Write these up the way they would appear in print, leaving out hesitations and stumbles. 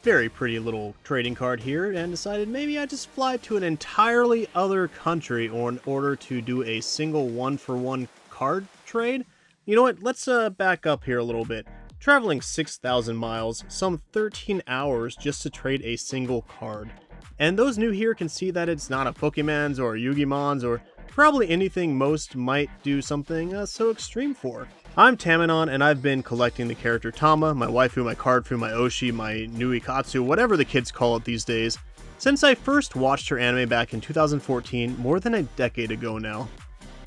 very pretty little trading card here and decided maybe I'd just fly to an entirely other country in order to do a single one-for-one card trade. You know what, let's back up here a little bit. Traveling 6,000 miles, some 13 hours just to trade a single card. And those new here can see that it's not a Pokemon's or a Yugimon's or probably anything most might do something so extreme for. I'm Tamanon, and I've been collecting the character Tama, my waifu, my cardfu, my oshi, my nuikatsu, whatever the kids call it these days, since I first watched her anime back in 2014, more than a decade ago now.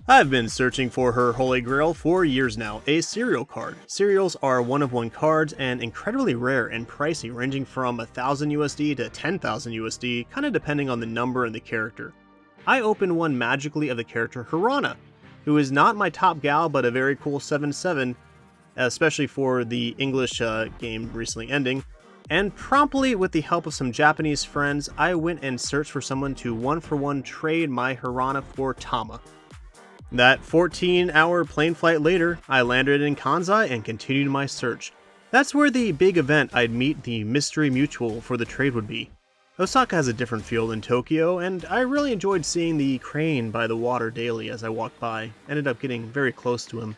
I've been searching for her holy grail for years now, a serial card. Serials are one-of-one cards and incredibly rare and pricey, ranging from 1,000 USD to 10,000 USD, kinda depending on the number and the character. I opened one magically of the character Hirana, who is not my top gal, but a very cool 7/7, especially for the English game recently ending. And promptly, with the help of some Japanese friends, I went and searched for someone to one-for-one trade my Hirana for Tama. That 14-hour plane flight later, I landed in Kansai and continued my search. That's where the big event I'd meet the mystery mutual for the trade would be. Osaka has a different feel than Tokyo, and I really enjoyed seeing the crane by the water daily as I walked by. Ended up getting very close to him.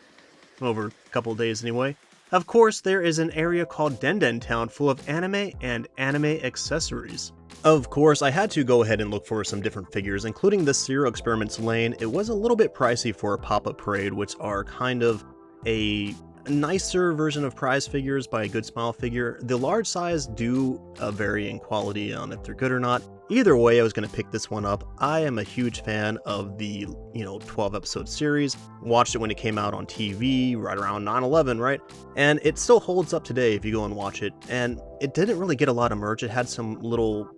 Over a couple days anyway. Of course, there is an area called Denden Town full of anime and anime accessories. Of course, I had to go ahead and look for some different figures, including the Serial Experiments lane. It was a little bit pricey for a pop-up parade, which are kind of a nicer version of prize figures by a Good Smile figure. The large size do vary in quality on if they're good or not. Either way, I was going to pick this one up. I am a huge fan of the 12 episode series. Watched it when it came out on TV right around 9/11, right? And it still holds up today if you go and watch it. And it didn't really get a lot of merch. It had some little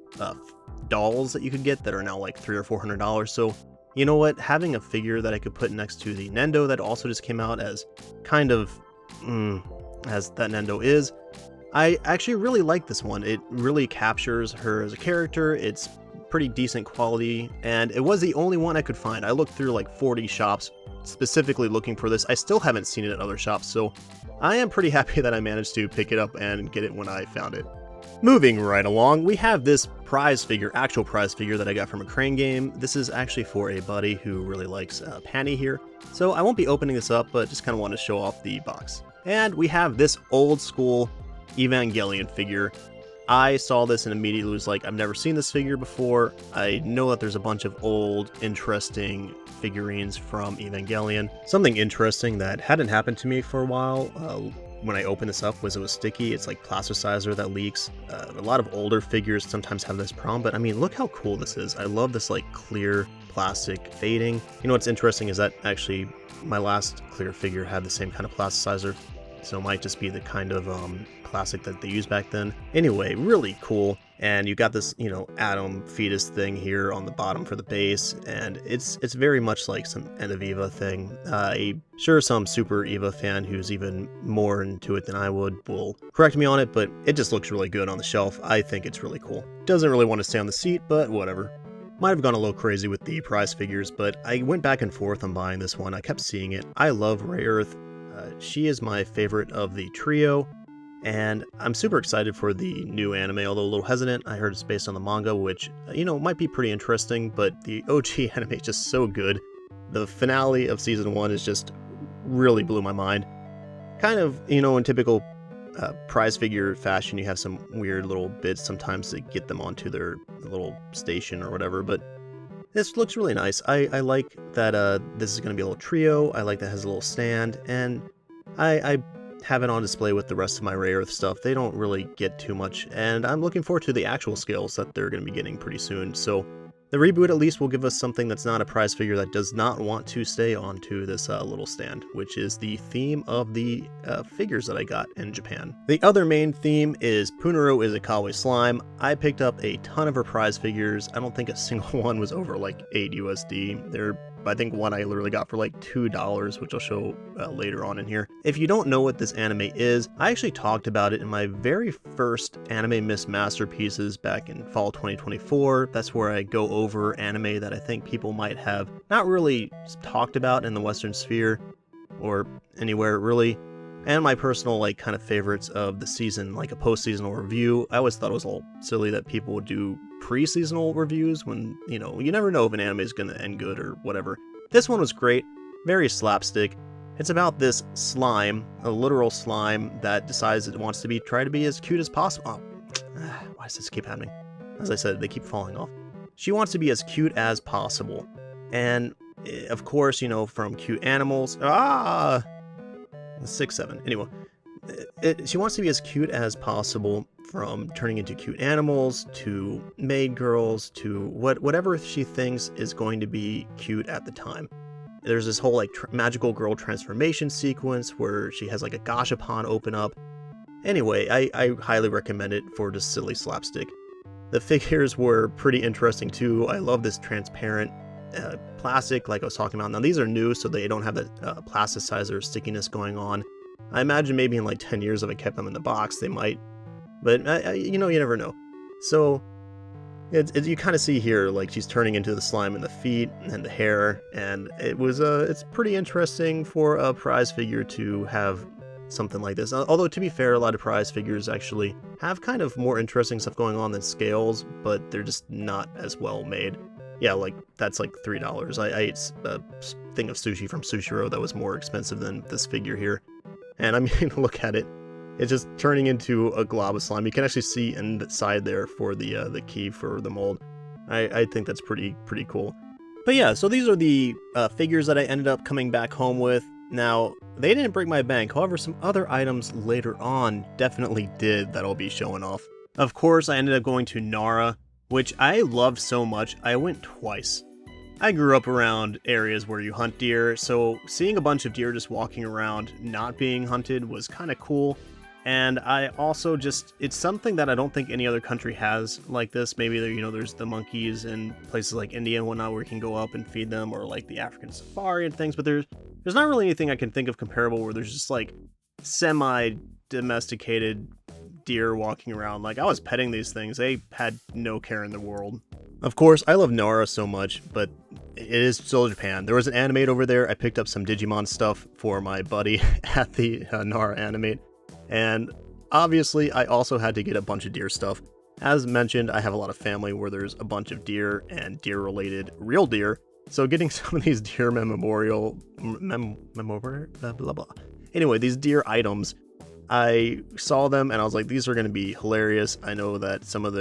dolls that you could get that are now like $300 or $400. So you know what? Having a figure that I could put next to the Nendo that also just came out as kind of as that Nendo is, I actually really like this one. It really captures her as a character. It's pretty decent quality, and it was the only one I could find. I looked through like 40 shops specifically looking for this. I still haven't seen it at other shops, so I am pretty happy that I managed to pick it up and get it when I found it. Moving right along, we have this prize figure, actual prize figure that I got from a crane game. This is actually for a buddy who really likes Panny here. So I won't be opening this up, but just kind of want to show off the box. And we have this old school Evangelion figure. I saw this and immediately was like, I've never seen this figure before. I know that there's a bunch of old, interesting figurines from Evangelion. Something interesting that hadn't happened to me for a while when I opened this up was it was sticky. It's like plasticizer that leaks. A lot of older figures sometimes have this problem, but I mean, look how cool this is. I love this like clear plastic fading. You know what's interesting is that actually my last clear figure had the same kind of plasticizer, so it might just be the kind of plastic that they used back then. Anyway, really cool. And you got this, atom fetus thing here on the bottom for the base, and it's very much like some End of Eva thing. I'm sure some Super Eva fan who's even more into it than I would will correct me on it, but it just looks really good on the shelf. I think it's really cool. Doesn't really want to stay on the seat, but whatever. Might have gone a little crazy with the prize figures, but I went back and forth on buying this one. I kept seeing it. I love Ray Earth. She is my favorite of the trio. And I'm super excited for the new anime, although a little hesitant. I heard it's based on the manga, which, might be pretty interesting, but the OG anime is just so good. The finale of season 1 is just really blew my mind. Kind of, in typical prize figure fashion, you have some weird little bits sometimes to get them onto their little station or whatever, but this looks really nice. I like that this is going to be a little trio. I like that it has a little stand, and I have it on display with the rest of my Ray Earth stuff. They don't really get too much, and I'm looking forward to the actual scales that they're going to be getting pretty soon. So the reboot at least will give us something that's not a prize figure that does not want to stay onto this little stand, which is the theme of the figures that I got in Japan. The other main theme is Punaro Izakawa Slime. I picked up a ton of her prize figures. I don't think a single one was over like 8 USD. I think one I literally got for like $2, which I'll show later on in here. If you don't know what this anime is, I actually talked about it in my very first Anime Miss Masterpieces back in fall 2024. That's where I go over anime that I think people might have not really talked about in the Western sphere or anywhere really. And my personal, like, kind of favorites of the season, like a post-seasonal review. I always thought it was a little silly that people would do pre-seasonal reviews when, you know, you never know if an anime is going to end good or whatever. This one was great, very slapstick. It's about this slime, a literal slime, that decides it wants to try to be as cute as possible. Oh, why does this keep happening? As I said, they keep falling off. She wants to be as cute as possible. And, of course, you know, from cute animals... 6-7. Anyway, she wants to be as cute as possible, from turning into cute animals to maid girls to whatever she thinks is going to be cute at the time. There's this whole like magical girl transformation sequence where she has like a Gashapon open up. Anyway, I highly recommend it for just silly slapstick. The figures were pretty interesting too. I love this transparent plastic like I was talking about. Now these are new, so they don't have that plasticizer stickiness going on. I imagine maybe in like 10 years if I kept them in the box they might, but you know, you never know. So you kind of see here like she's turning into the slime in the feet and the hair, and it's pretty interesting for a prize figure to have something like this. Although to be fair, a lot of prize figures actually have kind of more interesting stuff going on than scales, but they're just not as well made. Yeah, like, that's like $3. I ate a thing of sushi from Sushiro that was more expensive than this figure here. And I mean, look at it. It's just turning into a glob of slime. You can actually see inside there for the key for the mold. I think that's pretty cool. But yeah, so these are the figures that I ended up coming back home with. Now, they didn't break my bank. However, some other items later on definitely did that I'll be showing off. Of course, I ended up going to Nara, which I loved so much, I went twice. I grew up around areas where you hunt deer, so seeing a bunch of deer just walking around not being hunted was kind of cool. And I also it's something that I don't think any other country has like this. Maybe there, you know, there's the monkeys in places like India and whatnot where you can go up and feed them, or like the African safari and things, but there's not really anything I can think of comparable where there's just like semi-domesticated deer walking around. Like, I was petting these things. They had no care in the world. Of course, I love Nara so much, but it is still Japan. There was an Animate over there. I picked up some Digimon stuff for my buddy at the Nara Animate. And obviously, I also had to get a bunch of deer stuff. As mentioned, I have a lot of family where there's a bunch of deer and deer-related real deer. So getting some of these deer memorial... blah, blah, blah. Anyway, these deer items, I saw them and I was like, these are going to be hilarious. I know that some of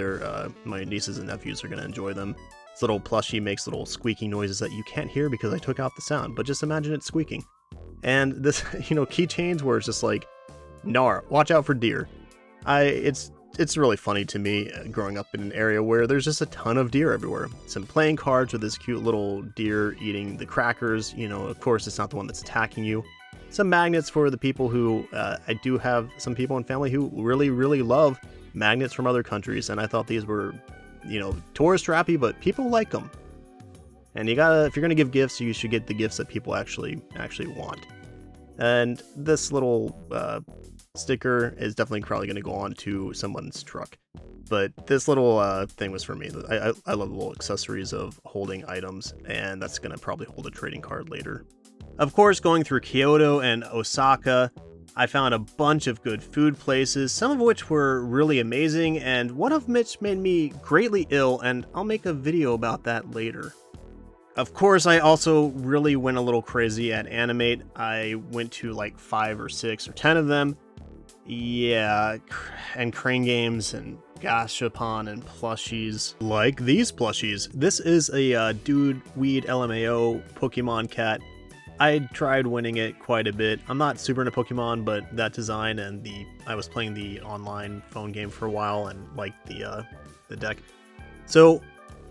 my nieces and nephews are going to enjoy them. This little plushie makes little squeaking noises that you can't hear because I took out the sound, but just imagine it squeaking. And this, you know, keychains where it's just like, Nara, watch out for deer. It's really funny to me growing up in an area where there's just a ton of deer everywhere. Some playing cards with this cute little deer eating the crackers. You know, of course, it's not the one that's attacking you. Some magnets for the people who, I do have some people in family who really, really love magnets from other countries, and I thought these were, you know, tourist trappy, but people like them. And if you're gonna give gifts, you should get the gifts that people actually want. And this little sticker is definitely probably gonna go on to someone's truck. But this little thing was for me. I love the little accessories of holding items, and that's gonna probably hold a trading card later. Of course, going through Kyoto and Osaka, I found a bunch of good food places, some of which were really amazing, and one of which made me greatly ill, and I'll make a video about that later. Of course, I also really went a little crazy at Animate. I went to like 5 or 6 or 10 of them. Yeah, and crane games and Gashapon and plushies like these plushies. This is a Dude Weed LMAO Pokemon cat. I tried winning it quite a bit. I'm not super into Pokemon, but that design and I was playing the online phone game for a while and liked the deck. So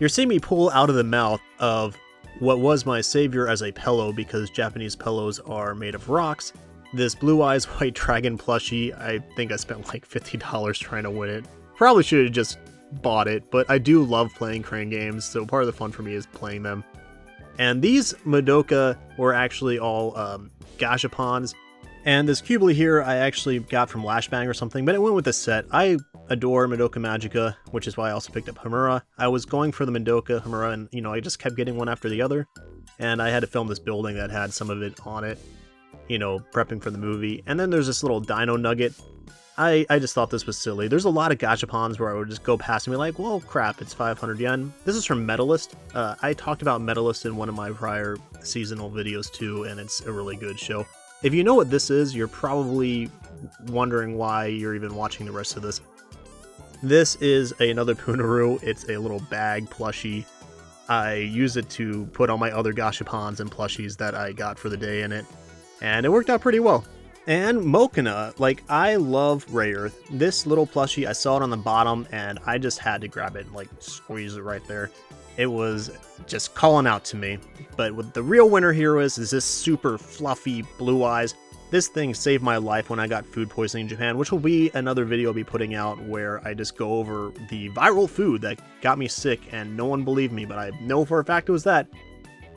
you're seeing me pull out of the mouth of what was my savior as a pillow, because Japanese pillows are made of rocks. This Blue Eyes White Dragon plushie, I think I spent like $50 trying to win it. Probably should have just bought it, but I do love playing crane games, so part of the fun for me is playing them. And these Madoka were actually all Gashapons. And this Cubely here I actually got from Lashbang or something, but it went with the set. I adore Madoka Magica, which is why I also picked up Hamura. I was going for the Madoka Hamura, and you know, I just kept getting one after the other. And I had to film this building that had some of it on it. prepping for the movie. And then there's this little dino nugget. I just thought this was silly. There's a lot of gashapons where I would just go past and be like, well, crap, it's 500 yen. This is from Medalist. I talked about Medalist in one of my prior seasonal videos too, and it's a really good show. If you know what this is, you're probably wondering why you're even watching the rest of this. This is another Punaroo. It's a little bag plushie. I use it to put all my other gashapons and plushies that I got for the day in it, and it worked out pretty well. And Mokina, like, I love Ray Earth. This little plushie, I saw it on the bottom, and I just had to grab it and, like, squeeze it right there. It was just calling out to me. But what the real winner here is this super fluffy blue eyes. This thing saved my life when I got food poisoning in Japan, which will be another video I'll be putting out where I just go over the viral food that got me sick, and no one believed me, but I know for a fact it was that.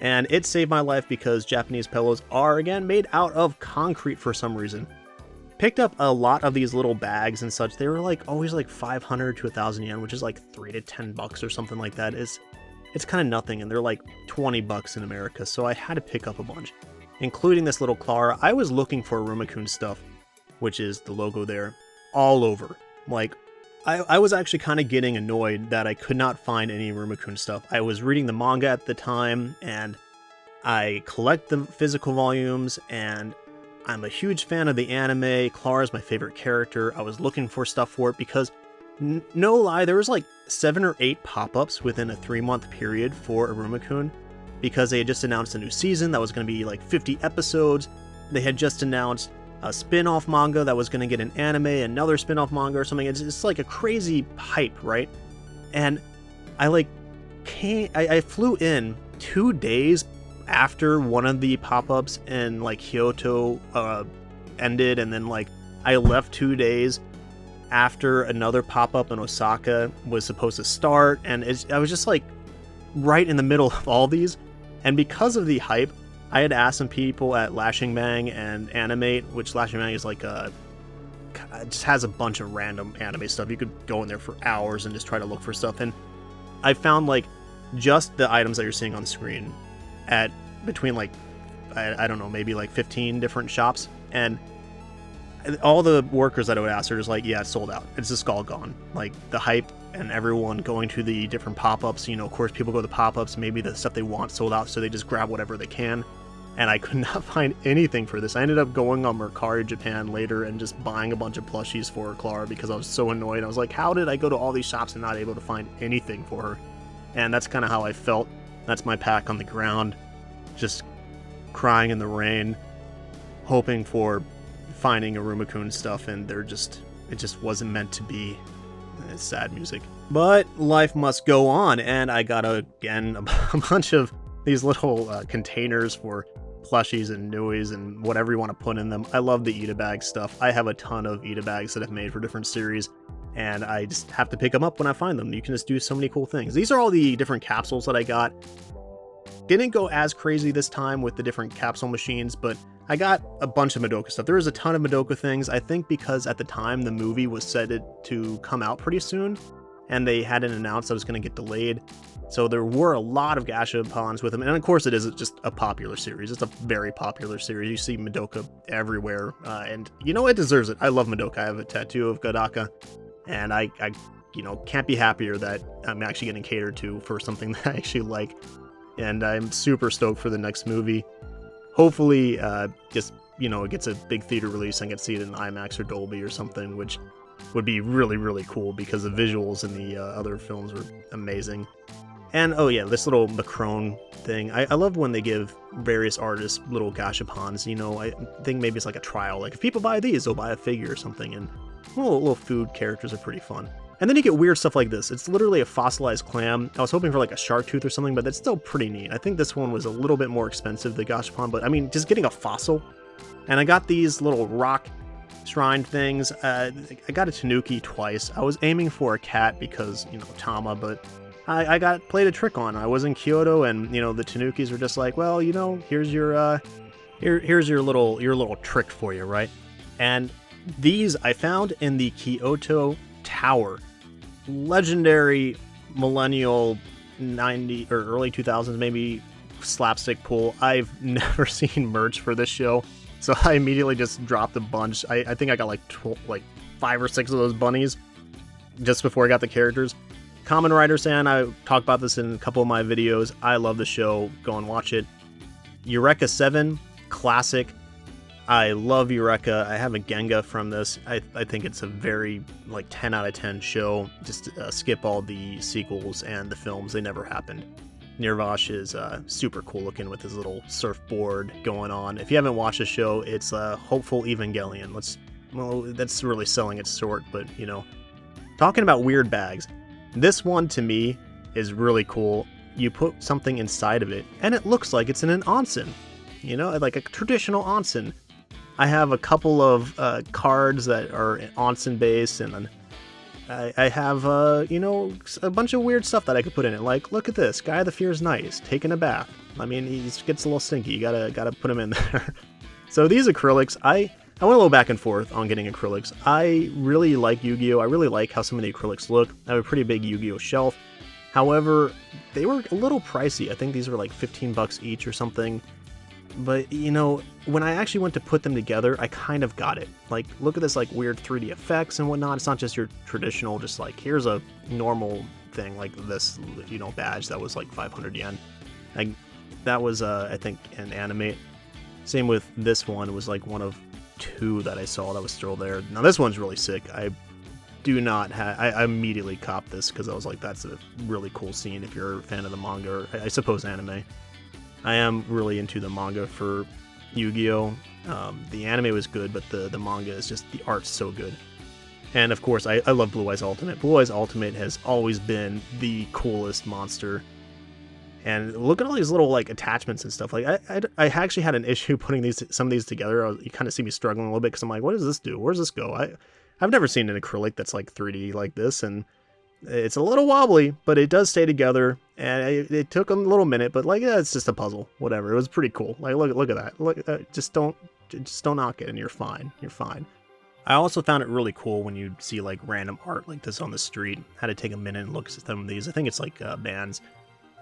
And it saved my life because Japanese pillows are, again, made out of concrete for some reason. Picked up a lot of these little bags and such. They were always 500 to 1,000 yen, which is like $3 to $10 or something like that. It's kind of nothing, and they're like $20 in America, so I had to pick up a bunch, including this little Clara. I was looking for Iruma-kun stuff, which is the logo there, all over. I was actually kind of getting annoyed that I could not find any Iruma-kun stuff. I was reading the manga at the time, and I collect the physical volumes, and I'm a huge fan of the anime. Clara's my favorite character. I was looking for stuff for it because, no lie, there was 7 or 8 pop-ups within a 3-month period for Iruma-kun, because they had just announced a new season that was going to be 50 episodes. They had just announced a spin-off manga that was going to get an anime, another spin-off manga or something. It's like a crazy hype, right? And I flew in 2 days after one of the pop-ups in Kyoto ended, and then I left 2 days after another pop-up in Osaka was supposed to start, and I was just right in the middle of all these. And because of the hype, I had asked some people at Lashing Bang and Animate, which Lashing Bang is it just has a bunch of random anime stuff. You could go in there for hours and just try to look for stuff. And I found just the items that you're seeing on screen at between I don't know, maybe 15 different shops. And all the workers that I would ask are just yeah, it's sold out. It's just all gone. The hype and everyone going to the different pop-ups, of course people go to the pop-ups, maybe the stuff they want sold out, so they just grab whatever they can. And I could not find anything for this. I ended up going on Mercari Japan later and just buying a bunch of plushies for Clara because I was so annoyed. I was like, how did I go to all these shops and not able to find anything for her? And that's kind of how I felt. That's my pack on the ground, just crying in the rain, hoping for finding Iruma-kun stuff, and it just wasn't meant to be. It's sad music. But life must go on, and I got a bunch of these little containers for plushies and Nuis and whatever you want to put in them. I love the Ita bag stuff. I have a ton of Ita bags that I've made for different series, and I just have to pick them up when I find them. You can just do so many cool things. These are all the different capsules that I got. Didn't go as crazy this time with the different capsule machines, but I got a bunch of Madoka stuff. There was a ton of Madoka things, I think because at the time the movie was set to come out pretty soon, and they hadn't announced that it was going to get delayed. So there were a lot of Gashapons with them, and of course it is just a popular series. It's a very popular series. You see Madoka everywhere, and it deserves it. I love Madoka. I have a tattoo of Gadaka, and I can't be happier that I'm actually getting catered to for something that I actually like, and I'm super stoked for the next movie. Hopefully, it gets a big theater release and I get to see it in IMAX or Dolby or something, which would be really, really cool because the visuals in the other films were amazing. And, oh yeah, this little Macron thing. I love when they give various artists little Gashapons. I think maybe it's a trial. If people buy these, they'll buy a figure or something. And little food characters are pretty fun. And then you get weird stuff like this. It's literally a fossilized clam. I was hoping for a shark tooth or something, but that's still pretty neat. I think this one was a little bit more expensive, the Gashapon, but I mean, just getting a fossil. And I got these little rock shrine things. I got a Tanuki twice. I was aiming for a cat because, Tama, but I played a trick on. I was in Kyoto, and the Tanukis were just well, here's your here's your little trick for you, right? And these I found in the Kyoto Tower. Legendary millennial 90 or early 2000s maybe slapstick pool. I've never seen merch for this show So I immediately just dropped a bunch. I think I got like 5 or 6 of those bunnies just before I got the characters. Kamen Rider San, I talked about this in a couple of my videos. I love the show. Go and watch it. Eureka 7, classic. I love Eureka. I have a Genga from this. I think it's a very 10 out of 10 show. Just skip all the sequels and the films. They never happened. Nirvash is super cool looking with his little surfboard going on. If you haven't watched the show, it's Hopeful Evangelion. That's really selling its short, but talking about weird bags, this one to me is really cool. You put something inside of it, and it looks like it's in an onsen. Like a traditional onsen. I have a couple of cards that are onsen based, and then I have a bunch of weird stuff that I could put in it. Like, look at this guy that fears nice taking a bath. I mean, he gets a little stinky. You gotta put him in there. So these acrylics, I went a little back and forth on getting acrylics. I really like Yu-Gi-Oh! I really like how some of the acrylics look. I have a pretty big Yu-Gi-Oh! Shelf. However, they were a little pricey. I think these were like 15 bucks each or something. But, when I actually went to put them together, I kind of got it. Like, look at this, weird 3D effects and whatnot. It's not just your traditional, just here's a normal thing, like this, badge that was 500 yen. That was, I think, an anime. Same with this one. It was, one of 2 that I saw that was still there. Now, this one's really sick. I immediately copped this because I was like, that's a really cool scene if you're a fan of the manga, or I suppose anime. I am really into the manga for Yu-Gi-Oh! The anime was good, but the manga is just, the art's so good. And of course, I love Blue Eyes Ultimate. Blue Eyes Ultimate has always been the coolest monster. And look at all these little attachments and stuff. I actually had an issue putting some of these together. You kind of see me struggling a little bit because I'm like, what does this do? Where does this go? I've never seen an acrylic that's 3D like this, and it's a little wobbly, but it does stay together, and it took a little minute, but it's just a puzzle, whatever. It was pretty cool. Look at that. Look, just don't knock it, and you're fine. You're fine. I also found it really cool when you see random art like this on the street. Had to take a minute and look at some of these. I think it's bands.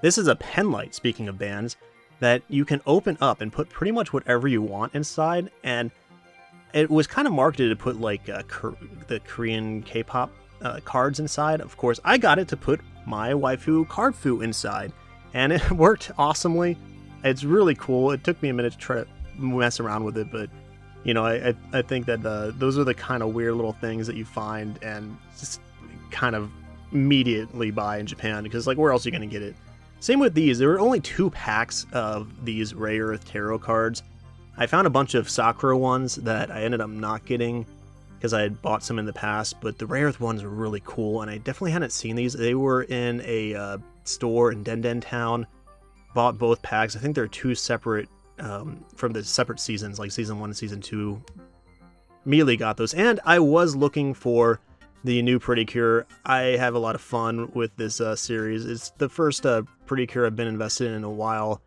This is a pen light. Speaking of bands, that you can open up and put pretty much whatever you want inside, and it was kind of marketed to put the Korean K-pop cards inside. Of course, I got it to put my waifu card fu inside, and it worked awesomely. It's really cool. It took me a minute to try to mess around with it, but I think that those are the kind of weird little things that you find and just kind of immediately buy in Japan, because where else are you going to get it? Same with these. There were only 2 packs of these Rare Earth Tarot cards. I found a bunch of Sakura ones that I ended up not getting because I had bought some in the past, but the Rare Earth ones were really cool, and I definitely hadn't seen these. They were in a store in Den Town. Bought both packs. I think they're 2 separate, from the separate seasons, like Season 1 and Season 2. Immediately got those, and I was looking for the new Pretty Cure. I have a lot of fun with this series. It's the first Pretty Cure I've been invested in a while,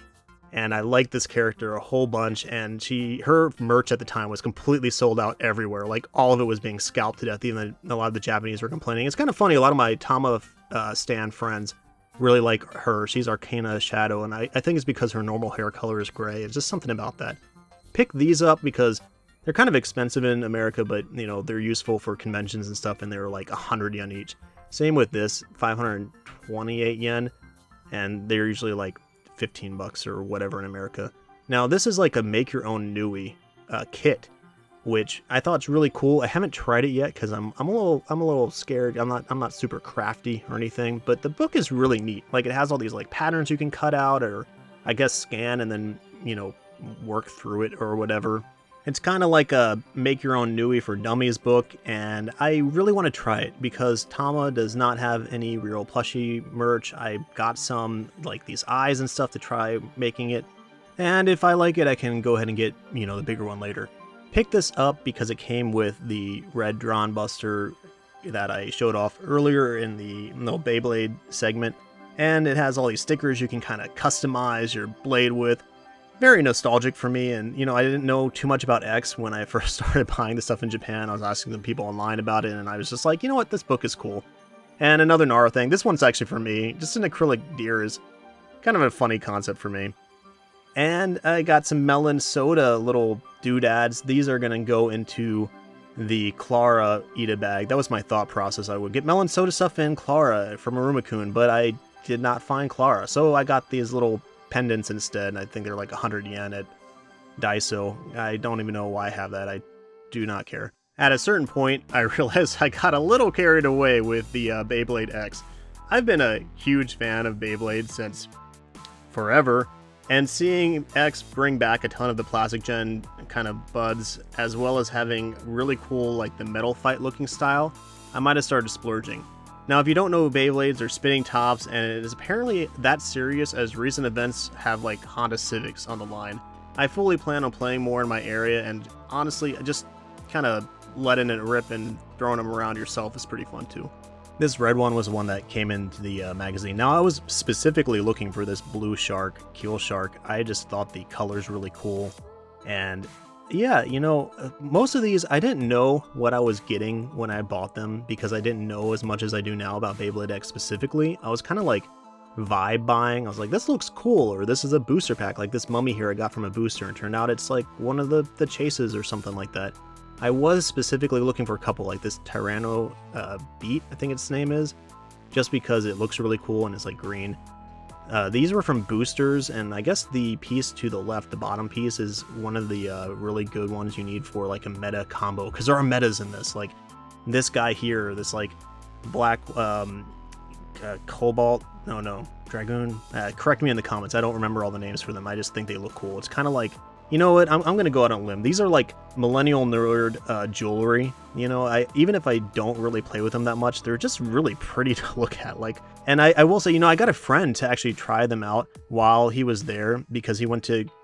and I like this character a whole bunch, and her merch at the time was completely sold out everywhere. All of it was being scalped to death. Even a lot of the Japanese were complaining. It's kind of funny. A lot of my Tama stan friends really like her. She's Arcana Shadow, and I think it's because her normal hair color is gray. It's just something about that. Pick these up because they're kind of expensive in America, but they're useful for conventions and stuff, and they're 100 yen each. Same with this, 528 yen, and they're usually 15 bucks or whatever in America. Now, this is a make your own Nui kit, which I thought is really cool. I haven't tried it yet because I'm a little scared. I'm not super crafty or anything, but the book is really neat. It has all these patterns you can cut out, or I guess scan and then work through it or whatever. It's kind of like a make your own Nui for dummies book, and I really want to try it because Tama does not have any real plushie merch. I got some these eyes and stuff to try making it, and if I like it, I can go ahead and get the bigger one later. Picked this up because it came with the red Drawn Buster that I showed off earlier in the Beyblade segment, and it has all these stickers you can kind of customize your blade with. Very nostalgic for me, and I didn't know too much about X when I first started buying the stuff in Japan. I was asking the people online about it, and I was just like, what, this book is cool. And another Nara thing, this one's actually for me. Just an acrylic deer is kind of a funny concept for me. And I got some melon soda little doodads. These are going to go into the Clara Ida bag. That was my thought process. I would get melon soda stuff in Clara from Iruma-kun, but I did not find Clara. So I got these little pendants instead. I think they're like 100 yen at Daiso. I don't even know why I have that. I do not care. At a certain point, I realized I got a little carried away with the Beyblade X. I've been a huge fan of Beyblade since forever, and seeing X bring back a ton of the plastic gen kind of buds, as well as having really cool, like the metal fight looking style, I might have started splurging. Now, if you don't know, Beyblades are spinning tops, and it is apparently that serious as recent events have like Honda Civics on the line. I fully plan on playing more in my area, and honestly, just kind of letting it rip and throwing them around yourself is pretty fun too. This red one was one that came into the magazine. Now, I was specifically looking for this blue shark, keel shark. I just thought the color's really cool. And yeah, you know, most of these, I didn't know what I was getting when I bought them because I didn't know as much as I do now about Beyblade X specifically. I was kind of like vibe buying. I was like, this looks cool, or this is a booster pack. Like this mummy here I got from a booster, and turned out it's like one of the chases or something like that. I was specifically looking for a couple, like this Tyranno Beat, I think its name is, just because it looks really cool and it's like green. These were from boosters, and I guess the piece to the left, the bottom piece, is one of the really good ones you need for like a meta combo, because there are metas in this. Like this guy here, this like black cobalt, no, dragoon. Correct me in the comments, I don't remember all the names for them. I just think they look cool. It's kind of like, you know what, I'm going to go out on a limb. These are like millennial nerd jewelry. You know, even if I don't really play with them that much, they're just really pretty to look at. Like, and I will say, you know, I got a friend to actually try them out while he was there, because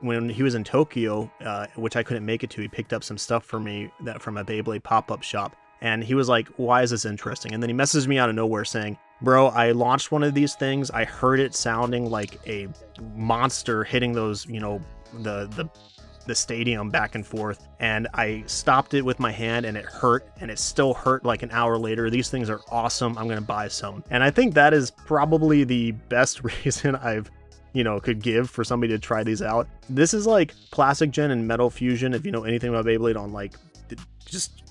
when he was in Tokyo, which I couldn't make it to, he picked up some stuff for me from a Beyblade pop-up shop. And he was like, why is this interesting? And then he messaged me out of nowhere saying, bro, I launched one of these things. I heard it sounding like a monster hitting those, you know, the stadium back and forth, and I stopped it with my hand, and it hurt, and it still hurt like an hour later. These things are awesome. I'm gonna buy some. And I think that is probably the best reason I've, you know, could give for somebody to try these out. This is like plastic gen and metal fusion, if you know anything about Beyblade, on like just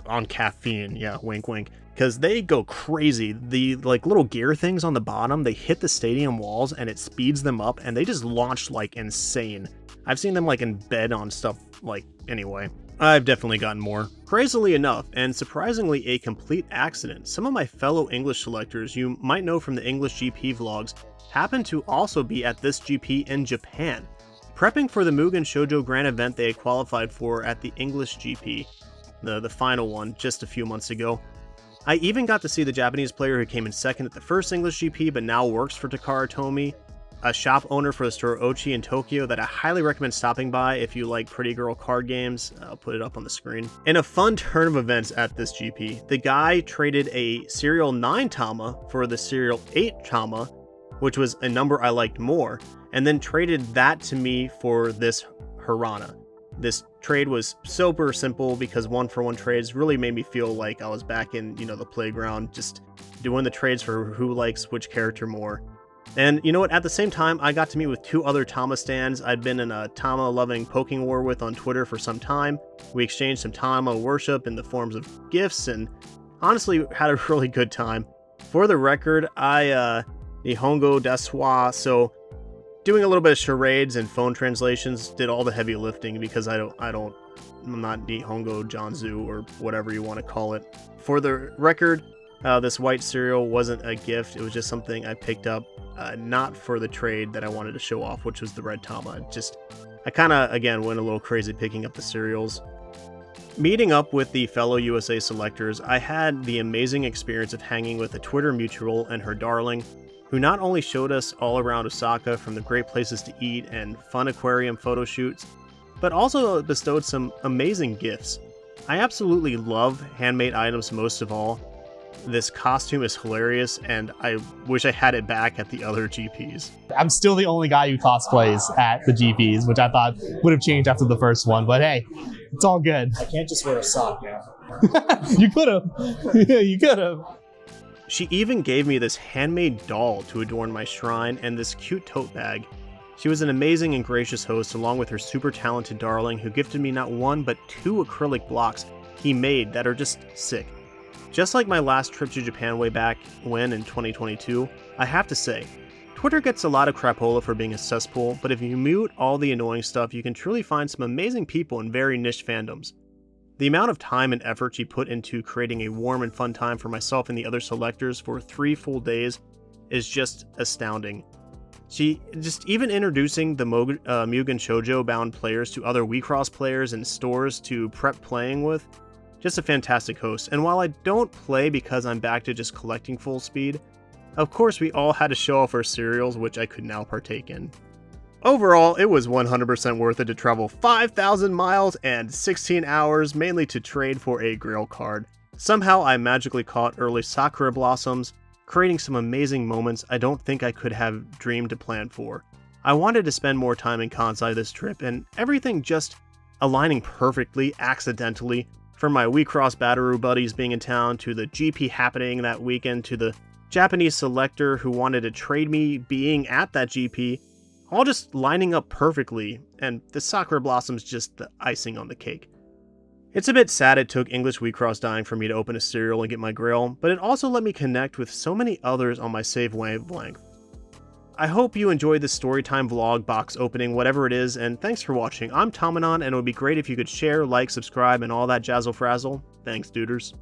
on caffeine. Yeah, wink wink, because they go crazy. The like little gear things on the bottom, they hit the stadium walls and it speeds them up, and they just launch like insane. I've seen them like embed on stuff. Like, anyway, I've definitely gotten more. Crazily enough, and surprisingly a complete accident, some of my fellow English selectors you might know from the English GP vlogs happen to also be at this GP in Japan, prepping for the Mugen Shoujo Grand event they had qualified for at the English GP, the final one just a few months ago. I even got to see the Japanese player who came in second at the first English GP but now works for Takara Tomy, a shop owner for the store Ochi in Tokyo that I highly recommend stopping by if you like pretty girl card games. I'll put it up on the screen. In a fun turn of events at this GP, the guy traded a Serial 9 Tama for the Serial 8 Tama, which was a number I liked more, and then traded that to me for this Hirana. This trade was super simple because one-for-one trades really made me feel like I was back in, you know, the playground, just doing the trades for who likes which character more. And you know what, at the same time, I got to meet with two other Tama stands I'd been in a Tama-loving poking war with on Twitter for some time. We exchanged some Tama worship in the forms of gifts, and honestly had a really good time. For the record, I Nihongo Deswa, so doing a little bit of charades and phone translations did all the heavy lifting, because I'm not Nihongo Janzu or whatever you want to call it. For the record, this white cereal wasn't a gift, it was just something I picked up, not for the trade that I wanted to show off, which was the red Tama. I kind of, again, went a little crazy picking up the cereals. Meeting up with the fellow USA selectors, I had the amazing experience of hanging with a Twitter mutual and her darling, who not only showed us all around Osaka from the great places to eat and fun aquarium photo shoots, but also bestowed some amazing gifts. I absolutely love handmade items most of all. This costume is hilarious, and I wish I had it back at the other GPs. I'm still the only guy who cosplays at the GPs, which I thought would have changed after the first one, but hey, it's all good. I can't just wear a sock now. You could have. You could have. She even gave me this handmade doll to adorn my shrine and this cute tote bag. She was an amazing and gracious host, along with her super talented darling who gifted me not one but 2 acrylic blocks he made that are just sick. Just like my last trip to Japan way back when in 2022, I have to say, Twitter gets a lot of crapola for being a cesspool, but if you mute all the annoying stuff, you can truly find some amazing people in very niche fandoms. The amount of time and effort she put into creating a warm and fun time for myself and the other selectors for 3 full days is just astounding. She just even introducing the Mugen Shoujo bound players to other WeCross players and stores to prep playing with. Just a fantastic host. And while I don't play because I'm back to just collecting full speed, of course we all had to show off our cereals, which I could now partake in. Overall, it was 100% worth it to travel 5,000 miles and 16 hours mainly to trade for a grail card. Somehow I magically caught early sakura blossoms, creating some amazing moments I don't think I could have dreamed to plan for. I wanted to spend more time in Kansai this trip, and everything just aligning perfectly accidentally, from my WeCross Bataru buddies being in town, to the GP happening that weekend, to the Japanese selector who wanted to trade me being at that GP, all just lining up perfectly, and the sakura blossoms just the icing on the cake. It's a bit sad it took English WeCross dying for me to open a cereal and get my grail, but it also let me connect with so many others on my save wavelength. I hope you enjoyed this storytime vlog, box opening, whatever it is, and thanks for watching. I'm Tomanon, and it would be great if you could share, like, subscribe, and all that jazzle frazzle. Thanks, duders.